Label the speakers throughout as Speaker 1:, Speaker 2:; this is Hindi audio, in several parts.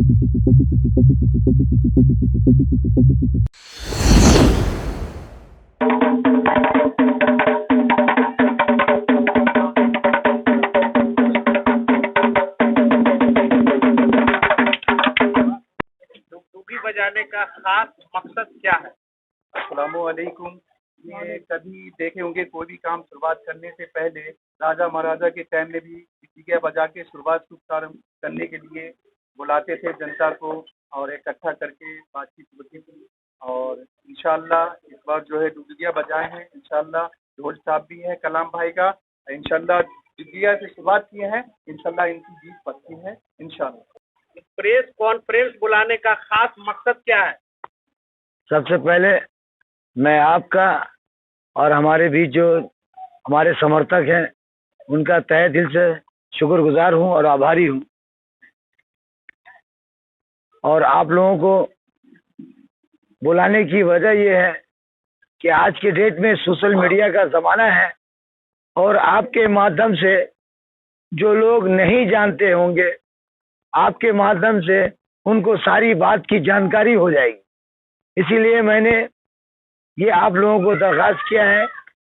Speaker 1: डुगी बजाने का खास मकसद क्या है?
Speaker 2: अस्सलामुअलैकुम। ये कभी देखे होंगे, कोई भी काम शुरुआत करने से पहले राजा महाराजा के टाइम में भी डुगिया बजा के शुरुआत शुभ प्रारंभ करने के लिए बुलाते थे जनता को और इकट्ठा करके बातचीत होती थी। और इंशाल्लाह इस बार जो है डुगिया बजाए हैं। इंशाल्लाह ढोल साहब भी है कलाम भाई का। इंशाल्लाह डुगिया से शुरुआत किए हैं। इंशाल्लाह इनकी जीत पक्की है इंशाल्लाह।
Speaker 1: प्रेस कॉन्फ्रेंस बुलाने का खास मकसद क्या है?
Speaker 3: सबसे पहले मैं आपका और हमारे बीच जो हमारे समर्थक हैं उनका तहे दिल से शुक्रगुजार हूं और आभारी हूं। और आप लोगों को बुलाने की वजह यह है कि आज के डेट में सोशल मीडिया का ज़माना है और आपके माध्यम से जो लोग नहीं जानते होंगे, आपके माध्यम से उनको सारी बात की जानकारी हो जाएगी। इसीलिए मैंने ये आप लोगों को दरख्वास्त किया है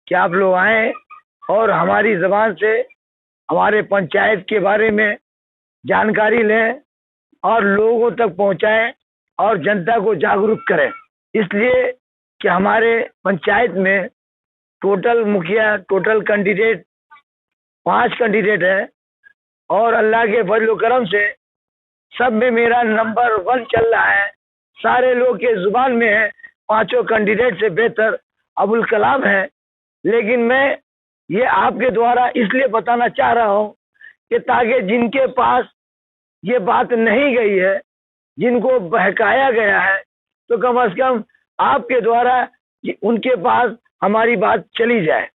Speaker 3: कि आप लोग आएँ और हमारी ज़बान से हमारे पंचायत के बारे में जानकारी लें और लोगों तक पहुंचाएं और जनता को जागरूक करें। इसलिए कि हमारे पंचायत में टोटल मुखिया, टोटल कैंडिडेट 5 कैंडिडेट है और अल्लाह के फजल करम से सब में मेरा नंबर 1 चल रहा है। सारे लोग के जुबान में है, 5 कैंडिडेट से बेहतर अबुल कलाम है। लेकिन मैं ये आपके द्वारा इसलिए बताना चाह रहा हूँ कि ताकि जिनके पास ये बात नहीं गई है, जिनको बहकाया गया है, तो कम से कम आपके द्वारा उनके पास हमारी बात चली जाए।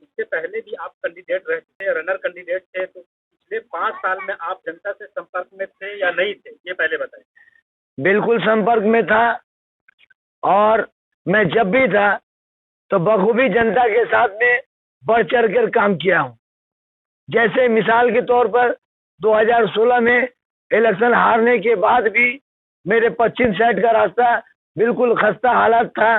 Speaker 1: इससे पहले भी आप कैंडिडेट रहे थे, रनर कैंडिडेट थे, तो पिछले 5 साल में आप जनता से संपर्क में थे या नहीं थे, ये पहले बताएं।
Speaker 3: बिल्कुल संपर्क में था और मैं जब भी था तो बखूबी जनता के साथ में बढ़ चढ़ कर काम किया हूँ। जैसे मिसाल के तौर पर 2016 में इलेक्शन हारने के बाद भी मेरे पश्चिम साइड का रास्ता बिल्कुल खस्ता हालत था।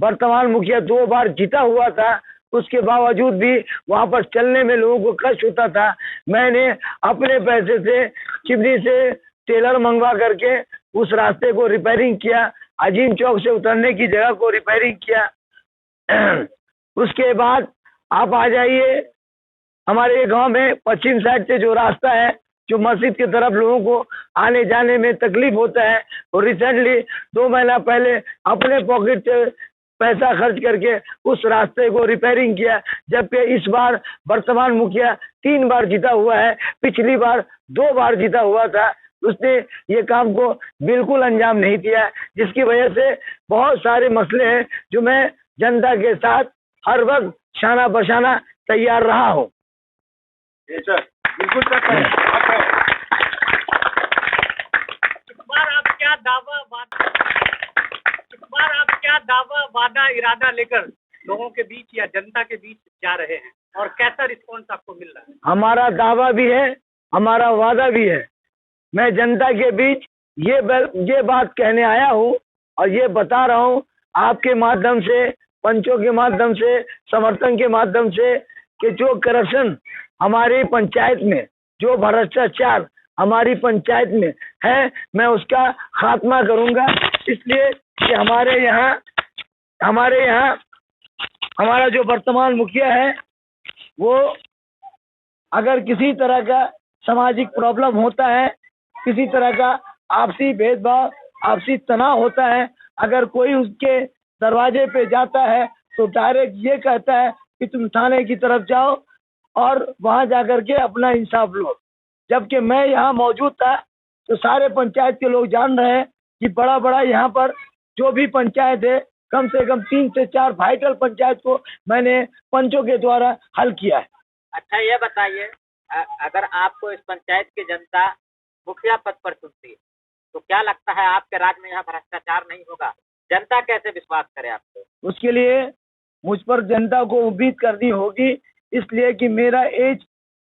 Speaker 3: वर्तमान मुखिया 2 बार जीता हुआ था, उसके बावजूद भी वहाँ पर चलने में लोगों को कष्ट होता था। मैंने अपने पैसे से चिमनी से टेलर मंगवा करके उस रास्ते को रिपेयरिंग किया। अजीम चौक से उतरने की जगह को रिपेयरिंग किया। उसके बाद आप आ जाइए हमारे गांव में पश्चिम साइड से जो रास्ता है, जो मस्जिद की तरफ लोगों को आने जाने में तकलीफ होता है, और रिसेंटली 2 महीना पहले अपने पॉकेट से पैसा खर्च करके उस रास्ते को रिपेयरिंग किया। जबकि इस बार वर्तमान मुखिया 3 बार जीता हुआ है, पिछली बार 2 बार जीता हुआ था। उसने ये काम को बिल्कुल अंजाम नहीं दिया, जिसकी वजह से बहुत सारे मसले हैं जो मैं जनता के साथ हर वक्त शाना बशाना तैयार रहा हूँ।
Speaker 2: बिल्कुल सर।
Speaker 1: इस बार आप क्या दावा वादा इरादा लेकर लोगों के बीच या जनता के बीच जा रहे हैं और कैसा रिस्पॉन्स आपको मिल रहा है?
Speaker 3: हमारा दावा भी है, हमारा वादा भी है। मैं जनता के बीच ये बात कहने आया हूँ और ये बता रहा हूँ आपके माध्यम से, पंचों के माध्यम से, समर्थन के माध्यम से, कि जो करप्शन हमारी पंचायत में, जो भ्रष्टाचार हमारी पंचायत में है, मैं उसका खात्मा करूंगा। इसलिए कि हमारे यहाँ हमारा जो वर्तमान मुखिया है, वो अगर किसी तरह का सामाजिक प्रॉब्लम होता है, किसी तरह का आपसी भेदभाव, आपसी तनाव होता है, अगर कोई उसके दरवाजे पे जाता है तो डायरेक्ट ये कहता है कि तुम थाने की तरफ जाओ और वहां जाकर के अपना इंसाफ लो। जबकि मैं यहाँ मौजूद था तो सारे पंचायत के लोग जान रहे हैं कि बड़ा बड़ा यहाँ पर जो भी पंचायत है, कम से कम 3 से 4 वाइटल पंचायत को मैंने पंचों के द्वारा हल किया है।
Speaker 4: अच्छा ये बताइए, अगर आपको इस पंचायत की जनता मुखिया पद पर चुनती है तो क्या लगता है आपके राज्य में यहाँ भ्रष्टाचार नहीं होगा? जनता कैसे विश्वास करे आपको?
Speaker 3: उसके लिए मुझ पर जनता को उम्मीद करनी होगी इसलिए कि मेरा एज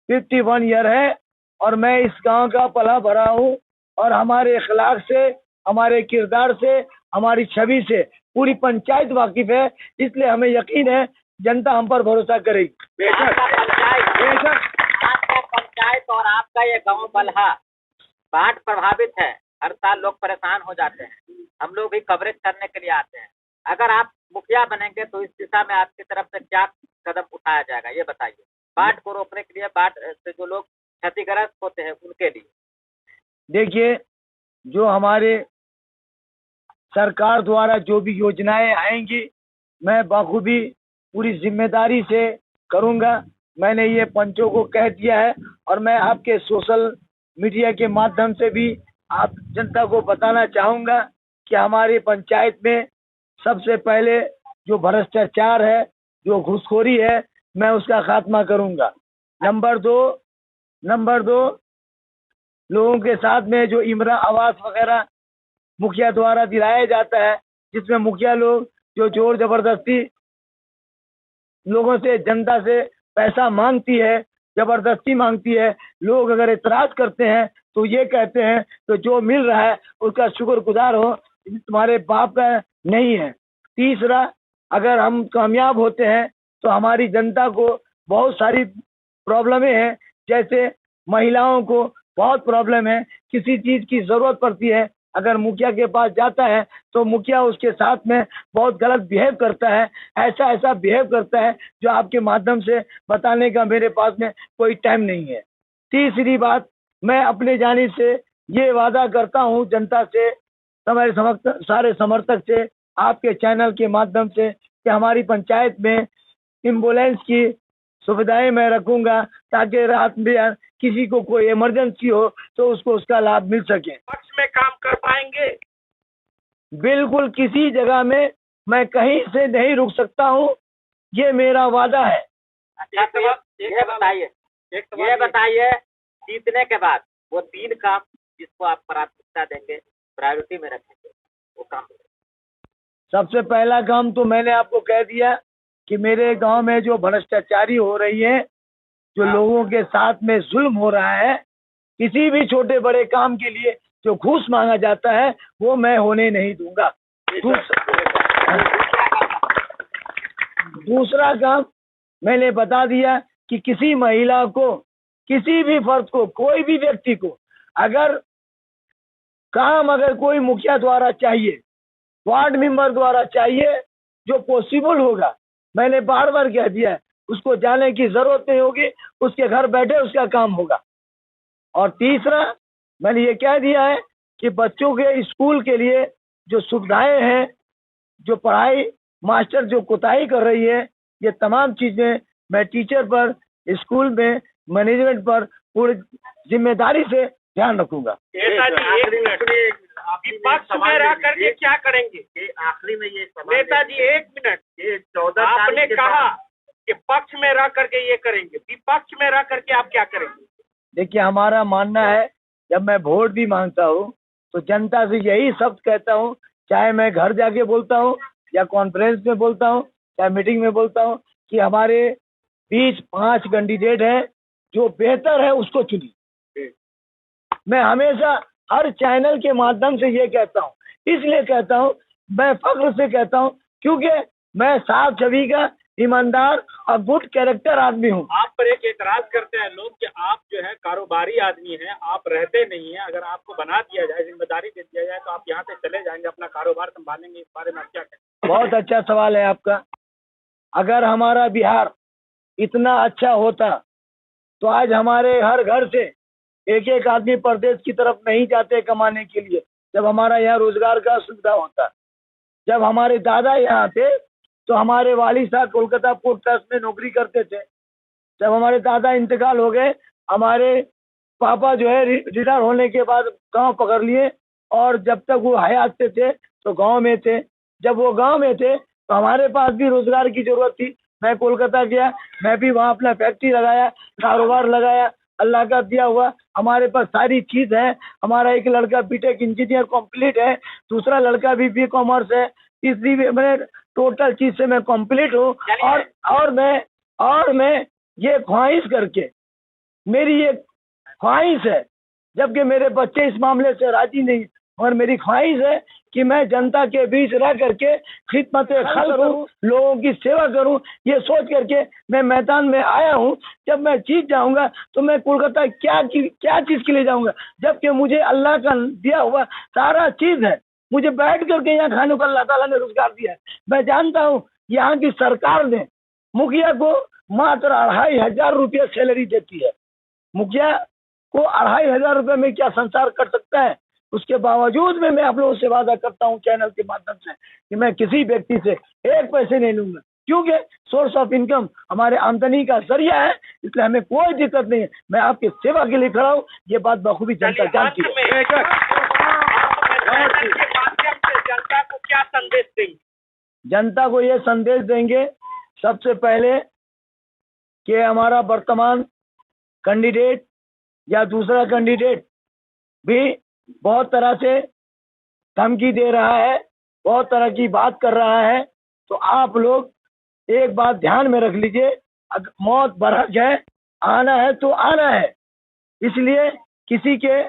Speaker 3: 51 ईयर है और मैं इस गांव का पला भरा हूँ और हमारे अखलाक से, हमारे किरदार से, हमारी छवि से पूरी पंचायत वाकिफ है। इसलिए हमें यकीन है जनता हम पर भरोसा करेगी।
Speaker 4: आपका पंचायत और आपका ये गांव बलहा बाढ़ प्रभावित है, हर साल लोग परेशान हो जाते हैं, हम लोग भी कवरेज करने के लिए आते हैं। अगर आप मुखिया बनेंगे तो इस दिशा में आपकी तरफ से क्या कदम उठाया जाएगा, ये बताइए। बाढ़ को रोकने के लिए, बाढ़ से जो लोग क्षतिग्रस्त होते हैं उनके लिए।
Speaker 3: देखिए, जो हमारे सरकार द्वारा जो भी योजनाएं आएंगी मैं बखूबी पूरी जिम्मेदारी से करूंगा। मैंने ये पंचों को कह दिया है और मैं आपके सोशल मीडिया के माध्यम से भी आप जनता को बताना चाहूँगा कि हमारी पंचायत में सबसे पहले जो भ्रष्टाचार है, जो घूसखोरी है, मैं उसका खात्मा करूँगा। नंबर दो लोगों के साथ में जो इंदिरा आवास वगैरह मुखिया द्वारा दिलाया जाता है, जिसमें मुखिया लोग जो जोर जबरदस्ती लोगों से, जनता से पैसा मांगती है, जबरदस्ती मांगती है। लोग अगर इतराज करते हैं तो ये कहते हैं तो जो मिल रहा है उसका शुक्रगुजार हो, तुम्हारे बाप का नहीं है। तीसरा, अगर हम कामयाब होते हैं तो हमारी जनता को बहुत सारी प्रॉब्लमें हैं, जैसे महिलाओं को बहुत प्रॉब्लम है, किसी चीज़ की ज़रूरत पड़ती है, अगर मुखिया के पास जाता है तो मुखिया उसके साथ में बहुत गलत बिहेव करता है, ऐसा बिहेव करता है जो आपके माध्यम से बताने का मेरे पास में कोई टाइम नहीं है। तीसरी बात, मैं अपने जानिब से ये वादा करता हूँ जनता से, हमारे सारे समर्थक से, आपके चैनल के माध्यम से, कि हमारी पंचायत में एम्बुलेंस की सुविधाएं मैं रखूंगा ताकि रात में किसी को कोई इमरजेंसी हो तो उसको उसका लाभ मिल सके।
Speaker 1: पक्ष में काम कर पाएंगे?
Speaker 3: बिल्कुल, किसी जगह में मैं कहीं से नहीं रुक सकता हूँ, ये मेरा वादा है।
Speaker 4: अच्छा, तो ये बताइए जीतने के बाद वो 3 काम जिसको आप प्राथमिकता देंगे, प्रायोरिटी में रखेंगे, वो काम।
Speaker 3: सबसे पहला काम तो मैंने आपको कह दिया कि मेरे गांव में जो भ्रष्टाचारी हो रही है, जो लोगों के साथ में जुल्म हो रहा है, किसी भी छोटे बड़े काम के लिए जो घूस मांगा जाता है वो मैं होने नहीं दूंगा। दूसरा काम मैंने बता दिया कि किसी महिला को, किसी भी फर्द को, कोई भी व्यक्ति को अगर कोई मुखिया द्वारा चाहिए, वार्ड मेंबर द्वारा चाहिए, जो पॉसिबल होगा, मैंने बार बार कह दिया है, उसको जाने की जरूरत नहीं होगी, उसके घर बैठे उसका काम होगा। और तीसरा, मैंने ये कह दिया है कि बच्चों के स्कूल के लिए जो सुविधाएं हैं, जो पढ़ाई मास्टर जो कोताही कर रही है, ये तमाम चीजें मैं टीचर पर, स्कूल में मैनेजमेंट पर पूरी जिम्मेदारी से ध्यान रखूंगा।
Speaker 1: विपक्ष में रह करके क्या करेंगे? आखिरी में ये नेताजी, 1 मिनट, ये 14 आपने कहा कि पक्ष में रह करके ये करेंगे, विपक्ष में रह करके आप क्या करेंगे?
Speaker 3: देखिए, हमारा मानना है, जब मैं वोट भी मांगता हूँ तो जनता से यही शब्द कहता हूँ, चाहे मैं घर जाके बोलता हूँ या कॉन्फ्रेंस में बोलता हूँ, चाहे मीटिंग में बोलता हूँ, कि हमारे बीच 5 कैंडिडेट हैं, जो बेहतर है उसको चुनिए। मैं हमेशा हर चैनल के माध्यम से ये कहता हूँ, इसलिए कहता हूँ, मैं फख्र से कहता हूँ, क्योंकि मैं साफ छवि का ईमानदार और गुड कैरेक्टर आदमी हूँ।
Speaker 1: आप पर एक एतराज करते हैं लोग कि आप जो है कारोबारी आदमी हैं, आप रहते नहीं हैं, अगर आपको बना दिया जाए, जिम्मेदारी दे दिया जाए तो आप यहाँ से चले जाएंगे, अपना कारोबार संभालेंगे, इस बारे में आप क्या कहें?
Speaker 3: बहुत अच्छा सवाल है आपका। अगर हमारा बिहार इतना अच्छा होता तो आज हमारे हर घर से एक एक आदमी प्रदेश की तरफ नहीं जाते कमाने के लिए, जब हमारा यहाँ रोजगार का सुविधा होता। जब हमारे दादा यहाँ थे तो हमारे वालिद साहब कोलकाता पोर्ट ट्रस्ट में नौकरी करते थे। जब हमारे दादा इंतकाल हो गए, हमारे पापा जो है रिटायर होने के बाद गांव पकड़ लिए, और जब तक वो हयात थे तो गांव में थे। जब वो गांव में थे तो हमारे पास भी रोजगार की जरूरत थी, मैं कोलकाता गया, मैं भी वहाँ अपना फैक्ट्री लगाया, कारोबार लगाया, अल्लाह का दिया हुआ हमारे पास सारी चीज़ है। हमारा एक लड़का बीटेक इंजीनियर कंप्लीट है, दूसरा लड़का भी बी कॉमर्स है, तीसरी भी, मैं टोटल चीज़ से मैं कंप्लीट हूँ। और मैं ये ख्वाहिश करके, मेरी ये ख्वाहिश है, जबकि मेरे बच्चे इस मामले से राजी नहीं, और मेरी ख्वाहिश है कि मैं जनता के बीच रह करके खिदमत खल्क करूं, लोगों की सेवा करूं। ये सोच करके मैं मैदान में आया हूं। जब मैं जीत जाऊंगा तो मैं कोलकाता क्या चीज के लिए जाऊंगा, जबकि मुझे अल्लाह का दिया हुआ सारा चीज है। मुझे बैठ करके यहाँ खाने को अल्लाह ताला ने रोजगार दिया है। मैं जानता हूँ यहाँ की सरकार ने मुखिया को मात्र 2500 रुपये सैलरी देती है। मुखिया को 2500 रुपये में क्या संसार कर सकता है? उसके बावजूद में मैं आप लोगों से वादा करता हूं चैनल के माध्यम से कि मैं किसी व्यक्ति से एक पैसे नहीं लूंगा, क्योंकि सोर्स ऑफ इनकम हमारे आमदनी का जरिया है, इसलिए हमें कोई दिक्कत नहीं है। मैं आपकी सेवा के लिए खड़ा हूं, ये बात बखूबी जनता जानती है।
Speaker 1: जनता को क्या संदेश देंगे?
Speaker 3: जनता को ये संदेश देंगे, सबसे पहले कि हमारा वर्तमान कैंडिडेट या दूसरा कैंडिडेट भी बहुत तरह से धमकी दे रहा है, बहुत तरह की बात कर रहा है। तो आप लोग एक बात ध्यान में रख लीजिए, मौत बरहक है, आना है तो आना है। इसलिए किसी के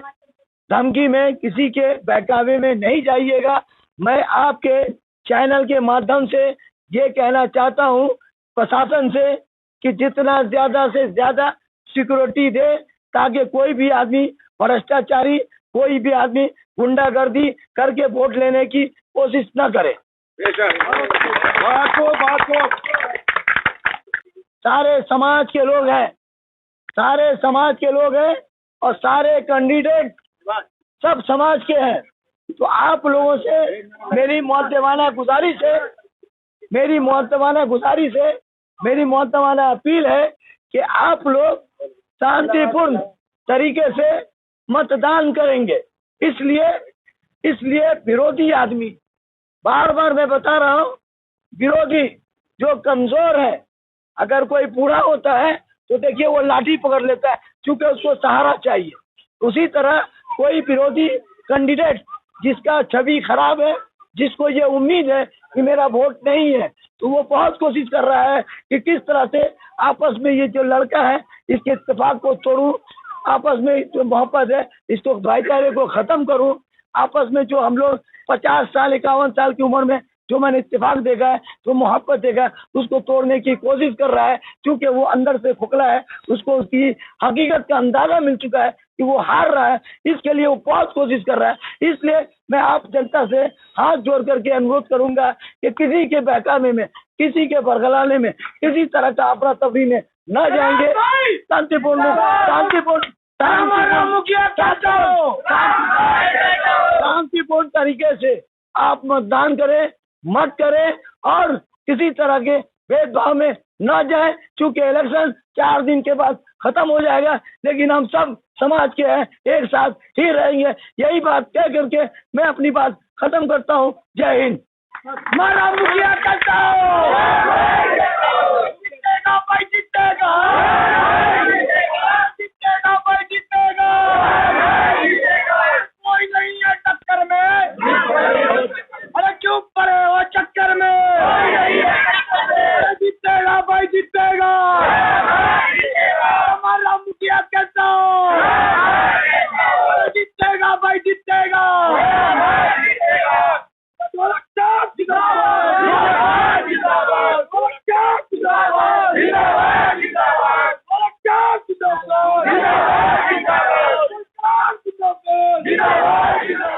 Speaker 3: धमकी में, किसी के बहकावे में नहीं जाइएगा। मैं आपके चैनल के माध्यम से ये कहना चाहता हूँ प्रशासन से कि जितना ज्यादा से ज्यादा सिक्योरिटी दे, ताकि कोई भी आदमी भ्रष्टाचारी, कोई भी आदमी गुंडागर्दी करके वोट लेने की कोशिश न करे। सारे समाज के लोग हैं, सारे समाज के लोग हैं और सारे कैंडिडेट सब समाज के हैं। तो आप लोगों से मेरी मुअद्दबाना गुजारिश है, मेरी मुअद्दबाना अपील है कि आप लोग शांतिपूर्ण तरीके से मतदान करेंगे। इसलिए विरोधी आदमी, बार बार मैं बता रहा हूँ, विरोधी जो कमजोर है, अगर कोई बूढ़ा होता है तो देखिए वो लाठी पकड़ लेता है, क्योंकि उसको सहारा चाहिए। उसी तरह कोई विरोधी कैंडिडेट जिसका छवि खराब है, जिसको ये उम्मीद है कि मेरा वोट नहीं है, तो वो बहुत कोशिश कर रहा है कि किस तरह से आपस में ये जो लड़का है इसके इत्तेफाक को तोड़ूं, आपस में जो मोहब्बत है इसको, भाईचारे को खत्म करूं। आपस में जो हम लोग 50 साल 51 साल की उम्र में जो मैंने इत्तेफाक देखा है, जो मोहब्बत देखा है, उसको तोड़ने की कोशिश कर रहा है, क्योंकि वो अंदर से खोखला है। उसको उसकी हकीकत का अंदाजा मिल चुका है कि वो हार रहा है, इसके लिए वो बहुत कोशिश कर रहा है। इसलिए मैं आप जनता से हाथ जोड़ करके अनुरोध करूंगा कि किसी के बहकावे में, किसी के बरगलाने में, किसी तरह का अफरा तफरी में न जाएंगे। शांतिपूर्ण तरीके से आप मतदान करें, मत करें और किसी तरह के भेदभाव में न जाए, क्योंकि इलेक्शन 4 दिन के बाद खत्म हो जाएगा, लेकिन हम सब समाज के हैं, एक साथ ही रहेंगे। यही बात कह करके मैं अपनी बात खत्म करता हूँ। जय हिंद। हमारा मुखिया करता कोई नहीं है टक्कर में। अरे क्यों पड़े हो चक्कर में? जीतेगा भाई, जीतेगा। हमारा मुखिया कहता हूँ जीतेगा भाई, जीतेगा। जिंदाबाद।